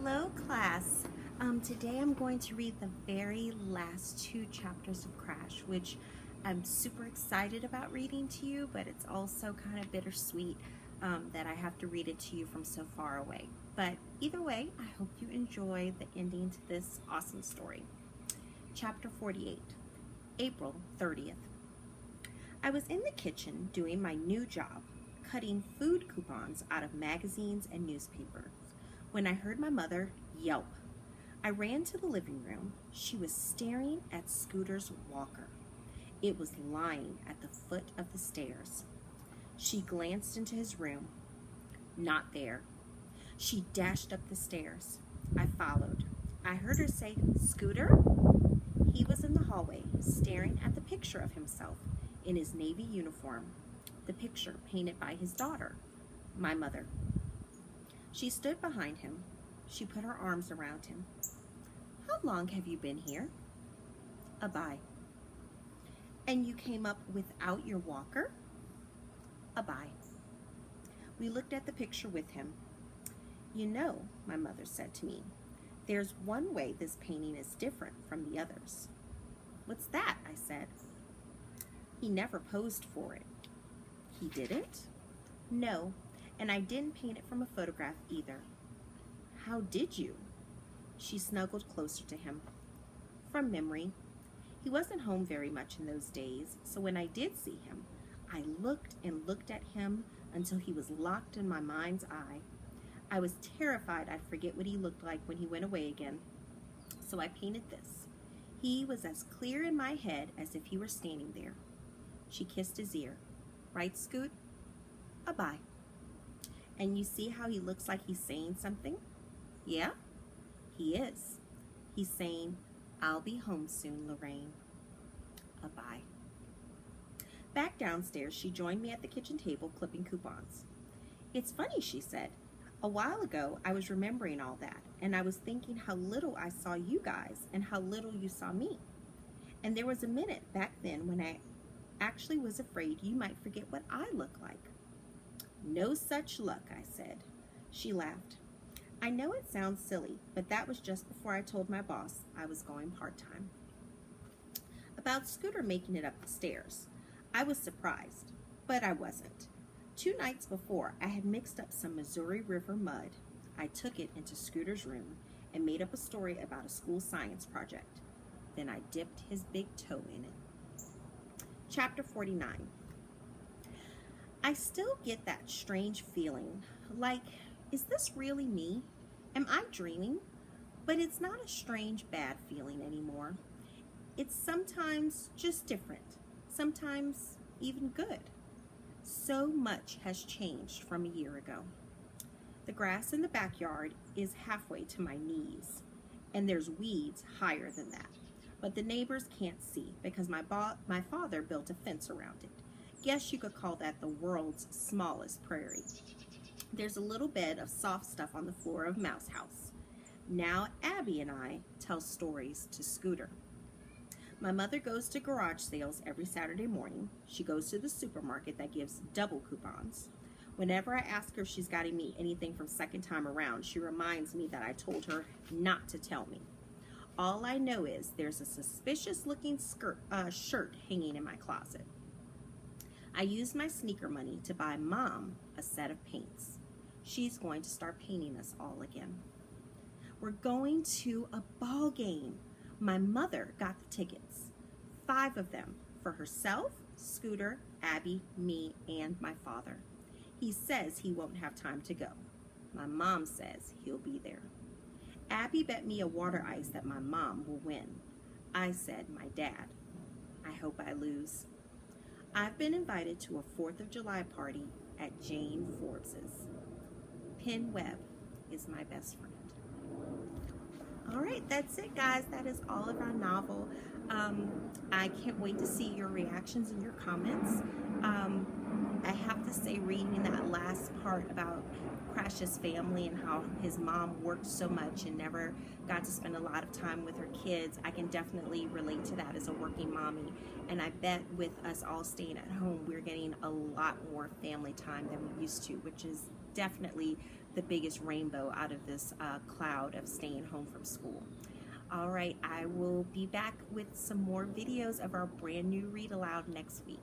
Hello class. Today I'm going to read the very last two chapters of Crash, which I'm super excited about reading to you, but it's also kind of bittersweet that I have to read it to you from so far away. But either way, I hope you enjoy the ending to this awesome story. Chapter 48, April 30th. I was in the kitchen doing my new job, cutting food coupons out of magazines and newspapers, when I heard my mother yelp. I ran to the living room. She was staring at Scooter's walker. It was lying at the foot of the stairs. She glanced into his room. Not there. She dashed up the stairs. I followed. I heard her say, "Scooter?" He was in the hallway, staring at the picture of himself in his Navy uniform, the picture painted by his daughter, my mother. She stood behind him. She put her arms around him. "How long have you been here?" "A bye." "And you came up without your walker?" "A bye." We looked at the picture with him. "You know," my mother said to me, "there's one way this painting is different from the others." "What's that?" I said. "He never posed for it." "He didn't?" "No, and I didn't paint it from a photograph either." "How did you?" She snuggled closer to him. "From memory. He wasn't home very much in those days, so when I did see him, I looked and looked at him until he was locked in my mind's eye. I was terrified I'd forget what he looked like when he went away again. So I painted this. He was as clear in my head as if he were standing there." She kissed his ear. "Right, Scoot? A bye." "And you see how he looks like he's saying something?" "Yeah, he is. He's saying, 'I'll be home soon, Lorraine.' A bye." Back downstairs, she joined me at the kitchen table clipping coupons. "It's funny," she said. "A while ago, I was remembering all that, and I was thinking how little I saw you guys and how little you saw me. And there was a minute back then when I actually was afraid you might forget what I look like." "No such luck," I said. She laughed. "I know it sounds silly, but that was just before I told my boss I was going part-time." About Scooter making it up the stairs, I was surprised, but I wasn't. 2 nights before, I had mixed up some Missouri River mud. I took it into Scooter's room and made up a story about a school science project. Then I dipped his big toe in it. Chapter 49. I still get that strange feeling, like, is this really me? Am I dreaming? But it's not a strange, bad feeling anymore. It's sometimes just different, sometimes even good. So much has changed from a year ago. The grass in the backyard is halfway to my knees, and there's weeds higher than that. But the neighbors can't see because my father built a fence around it. Guess you could call that the world's smallest prairie. There's a little bed of soft stuff on the floor of Mouse House. Now Abby and I tell stories to Scooter. My mother goes to garage sales every Saturday morning. She goes to the supermarket that gives double coupons. Whenever I ask her if she's gotten me anything from second time around, she reminds me that I told her not to tell me. All I know is there's a suspicious looking shirt hanging in my closet. I used my sneaker money to buy Mom a set of paints. She's going to start painting us all again. We're going to a ball game. My mother got the tickets, 5 of them, for herself, Scooter, Abby, me, and my father. He says he won't have time to go. My mom says he'll be there. Abby bet me a water ice that my mom will win. I said my dad. I hope I lose. I've been invited to a 4th of July party at Jane Forbes's. Penn Webb is my best friend. All right, that's it, guys. That is all of our novel. I can't wait to see your reactions and your comments. I have to say, reading that last part about Crash's family and how his mom worked so much and never got to spend a lot of time with her kids, I can definitely relate to that as a working mommy. And I bet with us all staying at home, we're getting a lot more family time than we used to, which is definitely the biggest rainbow out of this cloud of staying home from school. All right, I will be back with some more videos of our brand new read aloud next week.